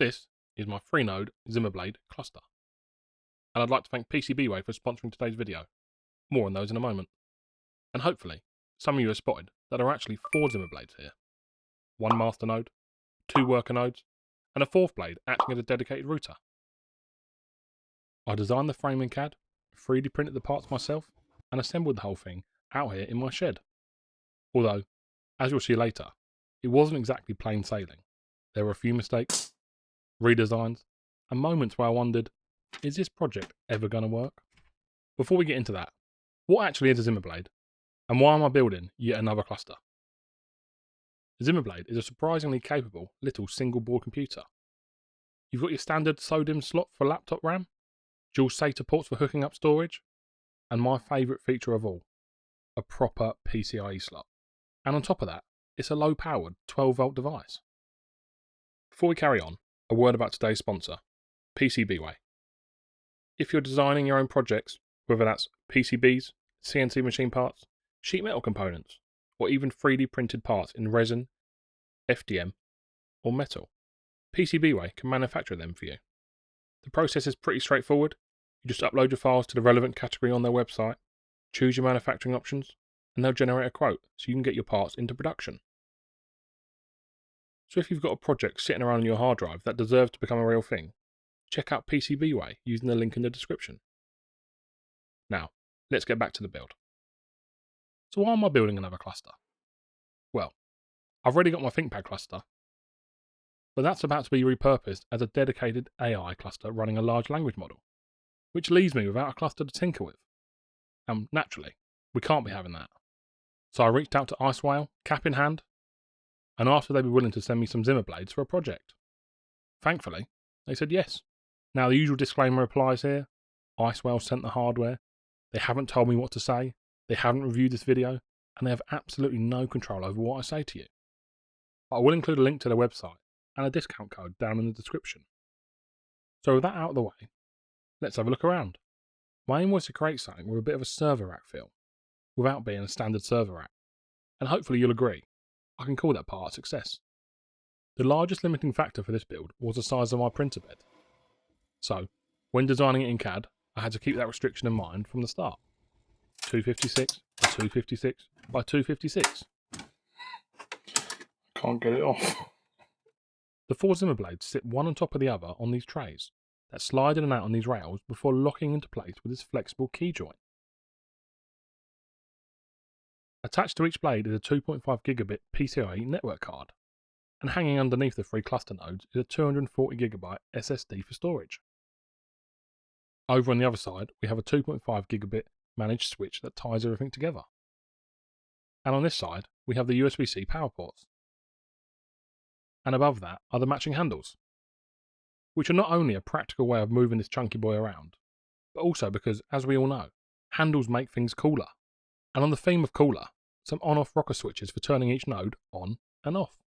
This is my 3-node ZimaBlade cluster, and I'd like to thank PCBWay for sponsoring today's video. More on those in a moment. And hopefully, some of you have spotted that there are actually 4 ZimaBlades here. 1 master node, 2 worker nodes, and a 4th blade acting as a dedicated router. I designed the frame in CAD, 3D printed the parts myself, and assembled the whole thing out here in my shed. Although, as you'll see later, it wasn't exactly plain sailing. There were a few mistakes, redesigns, and moments where I wondered, is this project ever going to work? Before we get into that, what actually is a ZimaBlade, and why am I building yet another cluster? The ZimaBlade is a surprisingly capable little single board computer. You've got your standard SODIMM slot for laptop RAM, dual SATA ports for hooking up storage, and my favourite feature of all, a proper PCIe slot. And on top of that, it's a low-powered 12-volt device. Before we carry on, a word about today's sponsor, PCBWay. If you're designing your own projects, whether that's PCBs, CNC machine parts, sheet metal components, or even 3D printed parts in resin, FDM, or metal, PCBWay can manufacture them for you. The process is pretty straightforward. You just upload your files to the relevant category on their website, choose your manufacturing options, and they'll generate a quote so you can get your parts into production. So if you've got a project sitting around on your hard drive that deserves to become a real thing, check out PCBWay using the link in the description. Now, let's get back to the build. So why am I building another cluster? Well, I've already got my ThinkPad cluster, but that's about to be repurposed as a dedicated AI cluster running a large language model, which leaves me without a cluster to tinker with. And naturally, we can't be having that. So I reached out to IceWhale, cap in hand, and asked if they'd be willing to send me some ZimaBlades for a project. Thankfully, they said yes. Now the usual disclaimer applies here. IceWhale sent the hardware, they haven't told me what to say, they haven't reviewed this video, and they have absolutely no control over what I say to you. But I will include a link to their website and a discount code down in the description. So with that out of the way, let's have a look around. My aim was to create something with a bit of a server rack feel, without being a standard server rack, and hopefully you'll agree, I can call that part a success. The largest limiting factor for this build was the size of my printer bed. So, when designing it in CAD, I had to keep that restriction in mind from the start. 256 by 256 by 256. Can't get it off. The 4 ZimaBlades sit one on top of the other on these trays that slide in and out on these rails before locking into place with this flexible key joint. Attached to each blade is a 2.5 gigabit PCIe network card, and hanging underneath the 3 cluster nodes is a 240 GB SSD for storage. Over on the other side, we have a 2.5 gigabit managed switch that ties everything together. And on this side, we have the USB-C power ports. And above that are the matching handles, which are not only a practical way of moving this chunky boy around, but also because, as we all know, handles make things cooler. And on the theme of cooler, some on-off rocker switches for turning each node on and off.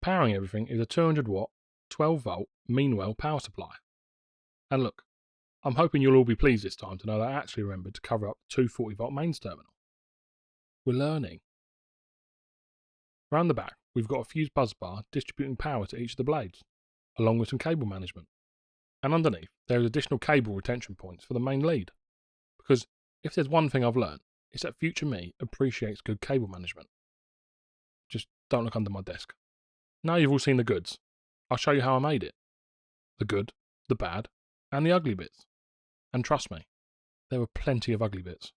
Powering everything is a 200 watt, 12 volt Meanwell power supply. And look, I'm hoping you'll all be pleased this time to know that I actually remembered to cover up the 240 volt mains terminal. We're learning. Around the back, we've got a fused buzz bar distributing power to each of the blades, along with some cable management. And underneath, there is additional cable retention points for the main lead. Because if there's one thing I've learned, it's that future me appreciates good cable management. Just don't look under my desk. Now you've all seen the goods, I'll show you how I made it. The good, the bad, and the ugly bits. And trust me, there were plenty of ugly bits.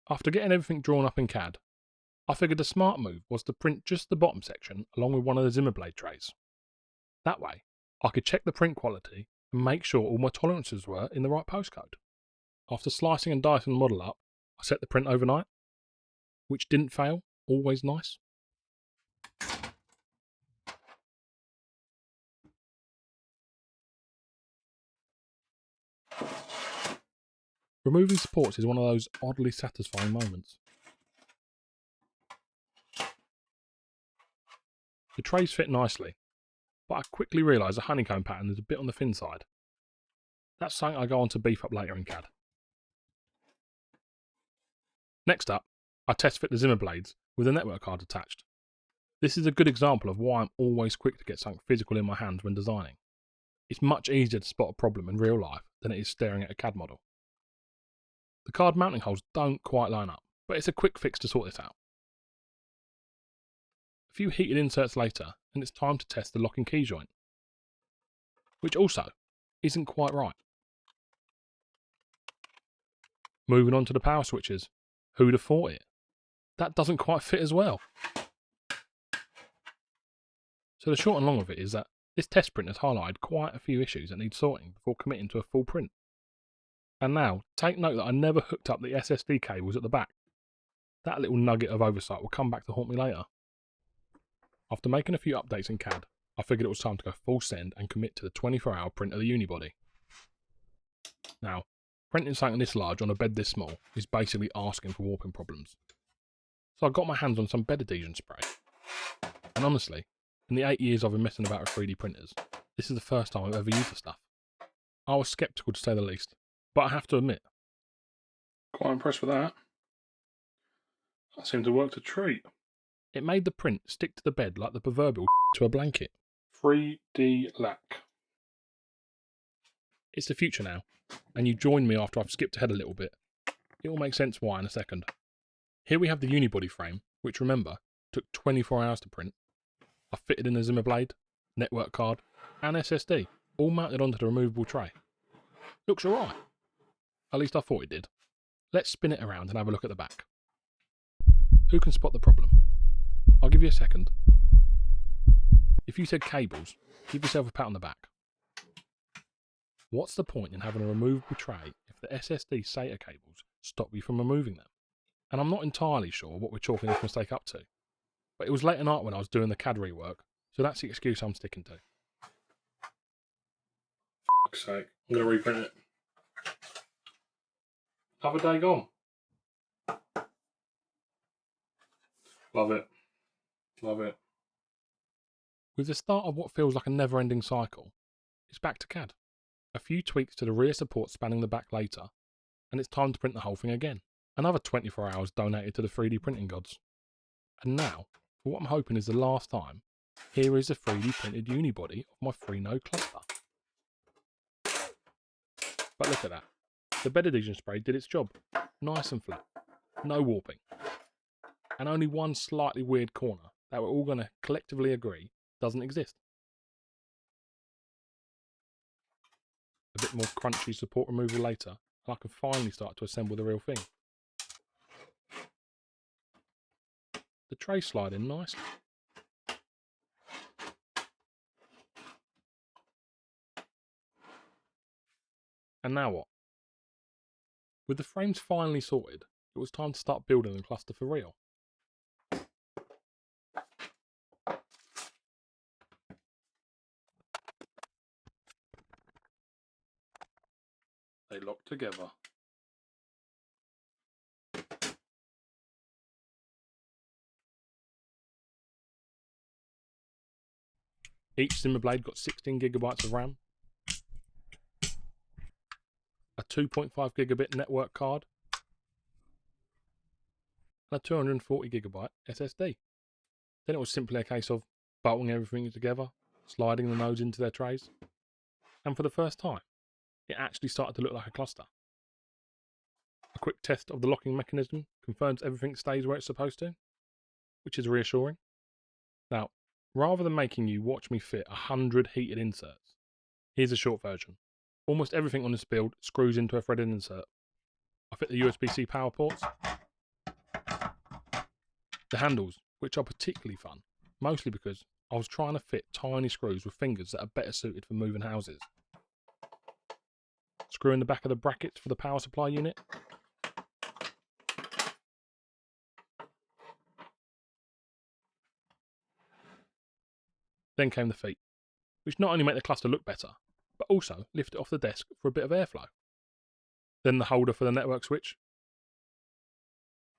After getting everything drawn up in CAD, I figured the smart move was to print just the bottom section along with one of the ZimaBlade trays. That way, I could check the print quality and make sure all my tolerances were in the right postcode. After slicing and dicing the model up, I set the print overnight, which didn't fail, always nice. Removing supports is one of those oddly satisfying moments. The trays fit nicely, but I quickly realised the honeycomb pattern is a bit on the thin side. That's something I go on to beef up later in CAD. Next up, I test fit the ZimaBlades with a network card attached. This is a good example of why I'm always quick to get something physical in my hands when designing. It's much easier to spot a problem in real life than it is staring at a CAD model. The card mounting holes don't quite line up, but it's a quick fix to sort this out. A few heated inserts later, and it's time to test the locking key joint, which also isn't quite right. Moving on to the power switches. Who'd have thought it? That doesn't quite fit as well. So the short and long of it is that this test print has highlighted quite a few issues that need sorting before committing to a full print. And now, take note that I never hooked up the SSD cables at the back. That little nugget of oversight will come back to haunt me later. After making a few updates in CAD, I figured it was time to go full send and commit to the 24-hour print of the unibody. Now, printing something this large on a bed this small is basically asking for warping problems. So I got my hands on some bed adhesion spray. And honestly, in the 8 years I've been messing about with 3D printers, this is the first time I've ever used the stuff. I was sceptical to say the least, but I have to admit, quite impressed with that. That seemed to work to treat. It made the print stick to the bed like the proverbial to a blanket. 3D lack. It's the future now, and you join me after I've skipped ahead a little bit. It will make sense why in a second. Here we have the unibody frame, which remember, took 24 hours to print. I fitted in a ZimaBlade, network card, and SSD, all mounted onto the removable tray. Looks alright. At least I thought it did. Let's spin it around and have a look at the back. Who can spot the problem? I'll give you a second. If you said cables, give yourself a pat on the back. What's the point in having a removable tray if the SSD SATA cables stop you from removing them? And I'm not entirely sure what we're chalking this mistake up to. But it was late at night when I was doing the CAD rework, so that's the excuse I'm sticking to. Fuck's sake, I'm going to reprint it. Another day gone. Love it. Love it. With the start of what feels like a never-ending cycle, it's back to CAD. A few tweaks to the rear support spanning the back later, and it's time to print the whole thing again. Another 24 hours donated to the 3D printing gods. And now, for what I'm hoping is the last time, here is a 3D printed unibody of my 3-node cluster. But look at that. The bed adhesion spray did its job. Nice and flat. No warping. And only one slightly weird corner that we're all going to collectively agree doesn't exist. A bit more crunchy support removal later, and I can finally start to assemble the real thing. The tray slide in nicely. And now what? With the frames finally sorted, it was time to start building the cluster for real. They lock together. Each ZimaBlade got 16 gigabytes of RAM, a 2.5 gigabit network card, and a 240 gigabyte SSD. Then it was simply a case of bolting everything together, sliding the nodes into their trays, and for the first time, it actually started to look like a cluster. A quick test of the locking mechanism confirms everything stays where it's supposed to, which is reassuring. Now, rather than making you watch me fit 100 heated inserts, here's a short version. Almost everything on this build screws into a threaded insert. I fit the USB-C power ports, the handles, which are particularly fun, mostly because I was trying to fit tiny screws with fingers that are better suited for moving houses. Screw in the back of the brackets for the power supply unit. Then came the feet, which not only make the cluster look better, but also lift it off the desk for a bit of airflow. Then the holder for the network switch.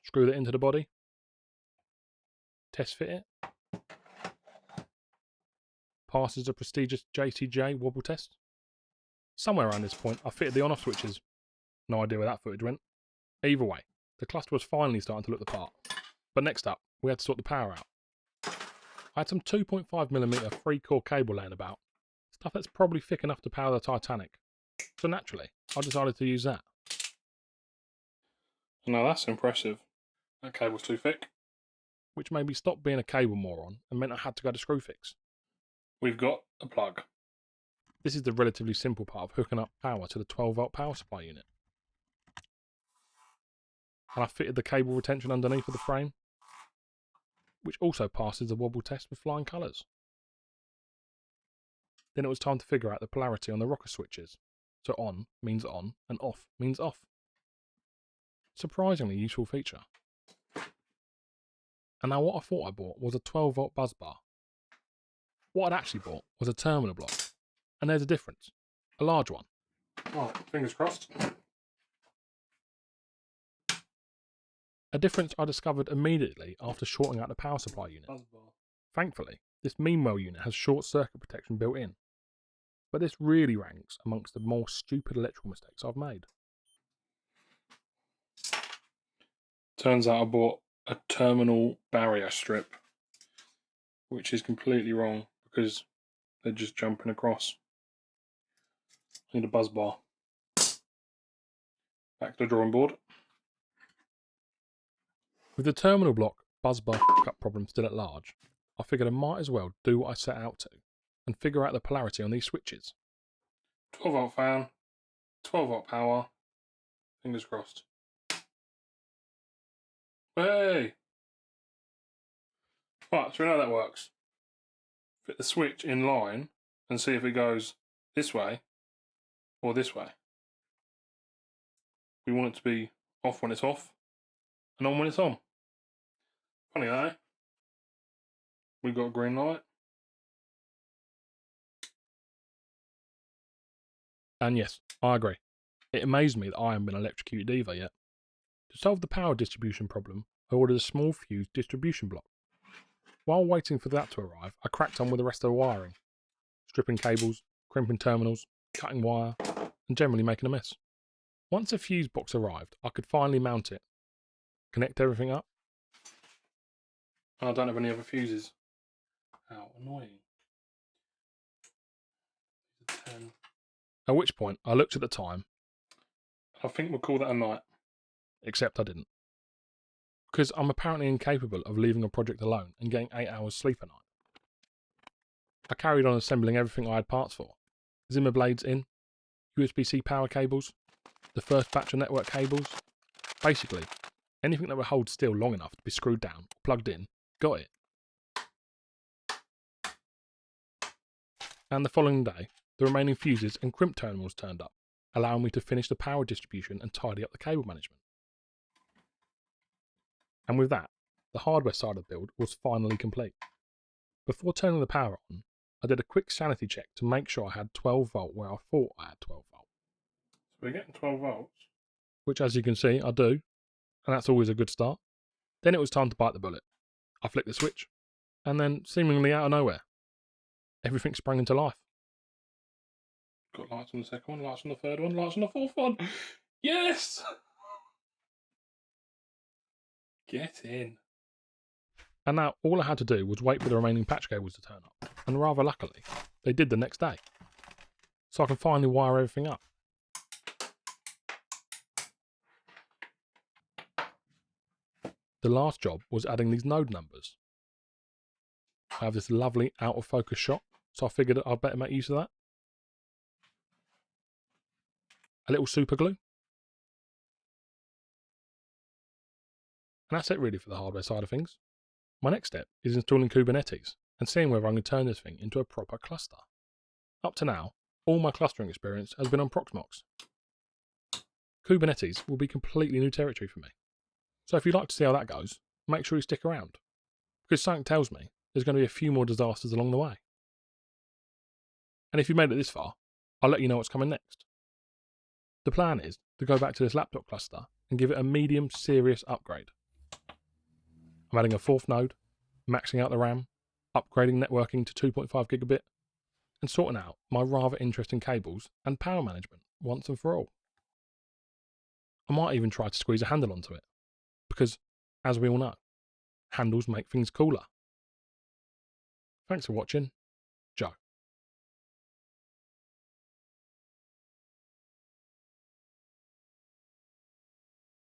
Screw that into the body. Test fit it. Passes the prestigious JTJ wobble test. Somewhere around this point, I fitted the on-off switches. No idea where that footage went. Either way, the cluster was finally starting to look the part. But next up, we had to sort the power out. I had some 2.5mm 3-core cable laying about, stuff that's probably thick enough to power the Titanic, so naturally I decided to use that. Now that's impressive. That cable's too thick. Which made me stop being a cable moron and meant I had to go to Screwfix. We've got a plug. This is the relatively simple part of hooking up power to the 12-volt power supply unit. And I fitted the cable retention underneath of the frame, which also passes the wobble test with flying colours. Then it was time to figure out the polarity on the rocker switches. So on means on and off means off. Surprisingly useful feature. And now what I thought I bought was a 12-volt buzz bar. What I'd actually bought was a terminal block. And there's a difference. A large one. Right, fingers crossed. A difference I discovered immediately after shorting out the power supply unit. Thankfully, this Meanwell unit has short circuit protection built in. But this really ranks amongst the more stupid electrical mistakes I've made. Turns out I bought a terminal barrier strip, which is completely wrong because they're just jumping across. I need a buzz bar. Back to the drawing board. With the terminal block buzz bar up problem still at large, I figured I might as well do what I set out to and figure out the polarity on these switches. 12-volt fan, 12-volt power, fingers crossed. Hey! Right, so we know how that works. Fit the switch in line and see if it goes this way or this way. We want it to be off when it's off and on when it's on. Funny, eh? We've got a green light. And yes, I agree. It amazed me that I haven't been electrocuted either yet. To solve the power distribution problem, I ordered a small fused distribution block. While waiting for that to arrive, I cracked on with the rest of the wiring, stripping cables, crimping terminals, cutting wire, and generally making a mess. Once the fuse box arrived, I could finally mount it, connect everything up. And I don't have any other fuses. How annoying. 10. At which point, I looked at the time. I think we'll call that a night. Except I didn't. Because I'm apparently incapable of leaving a project alone and getting 8 hours sleep a night. I carried on assembling everything I had parts for. ZimaBlades in, USB-C power cables, the first batch of network cables. Basically, anything that would hold steel long enough to be screwed down, plugged in, got it. And the following day, the remaining fuses and crimp terminals turned up, allowing me to finish the power distribution and tidy up the cable management. And with that, the hardware side of the build was finally complete. Before turning the power on, I did a quick sanity check to make sure I had 12 volt where I thought I had 12 volt. So we're getting 12 volts. Which, as you can see, I do, and that's always a good start. Then it was time to bite the bullet. I flicked the switch, and then, seemingly out of nowhere, everything sprang into life. Got lights on the second one, lights on the third one, lights on the fourth one. Yes! Get in. And now all I had to do was wait for the remaining patch cables to turn up, and rather luckily, they did the next day. So I can finally wire everything up. The last job was adding these node numbers. I have this lovely out of focus shot, so I figured I'd better make use of that. A little super glue. And that's it really for the hardware side of things. My next step is installing Kubernetes and seeing whether I can turn this thing into a proper cluster. Up to now, all my clustering experience has been on Proxmox. Kubernetes will be completely new territory for me. So if you'd like to see how that goes, make sure you stick around, because something tells me there's going to be a few more disasters along the way. And if you made it this far, I'll let you know what's coming next. The plan is to go back to this laptop cluster and give it a medium serious upgrade. I'm adding a 4th node, maxing out the RAM, upgrading networking to 2.5 gigabit, and sorting out my rather interesting cables and power management once and for all. I might even try to squeeze a handle onto it, because, as we all know, handles make things cooler. Thanks for watching,